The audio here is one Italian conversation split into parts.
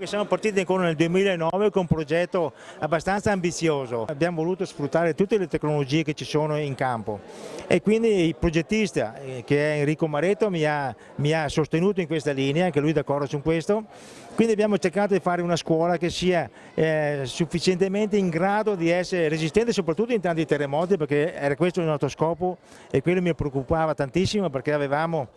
Siamo partiti ancora nel 2009 con un progetto abbastanza ambizioso. Abbiamo voluto sfruttare tutte le tecnologie che ci sono in campo e quindi il progettista, che è Enrico Maretto, mi ha sostenuto in questa linea, anche lui è d'accordo su questo. Quindi abbiamo cercato di fare una scuola che sia sufficientemente in grado di essere resistente soprattutto in tanti terremoti, perché era questo il nostro scopo e quello mi preoccupava tantissimo, perché avevamo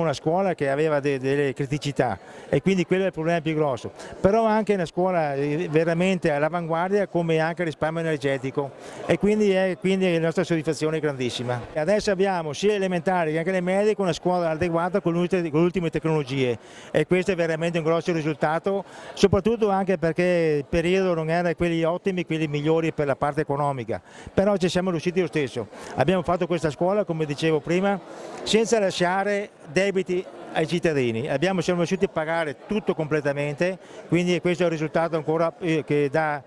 una scuola che aveva delle criticità e quindi quello è il problema più grosso. Però anche una scuola veramente all'avanguardia, come anche il risparmio energetico, e quindi la nostra soddisfazione è grandissima. Adesso abbiamo sia elementari che anche le medie con una scuola adeguata con le ultime tecnologie e questo è veramente un grosso risultato, soprattutto anche perché il periodo non era quelli ottimi, quelli migliori per la parte economica, però ci siamo riusciti lo stesso. Abbiamo fatto questa scuola, come dicevo prima, senza lasciare debiti ai cittadini, siamo riusciti a pagare tutto completamente, quindi questo è un risultato ancora che dà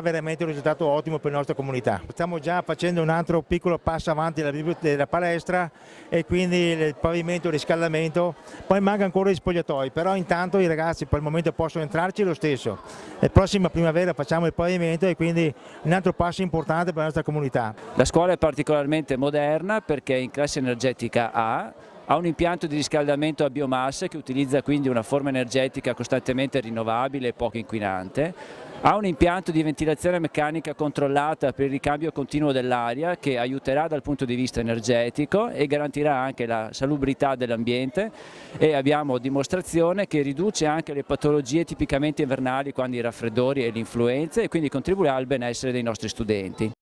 veramente un risultato ottimo per la nostra comunità. Stiamo già facendo un altro piccolo passo avanti della palestra e quindi il pavimento, il riscaldamento, poi manca ancora gli spogliatoi, però intanto i ragazzi per il momento possono entrarci lo stesso. La prossima primavera facciamo il pavimento e quindi un altro passo importante per la nostra comunità. La scuola è particolarmente moderna perché è in classe energetica A, ha un impianto di riscaldamento a biomassa che utilizza quindi una forma energetica costantemente rinnovabile e poco inquinante, ha un impianto di ventilazione meccanica controllata per il ricambio continuo dell'aria che aiuterà dal punto di vista energetico e garantirà anche la salubrità dell'ambiente, e abbiamo dimostrazione che riduce anche le patologie tipicamente invernali quali i raffreddori e le influenze, e quindi contribuirà al benessere dei nostri studenti.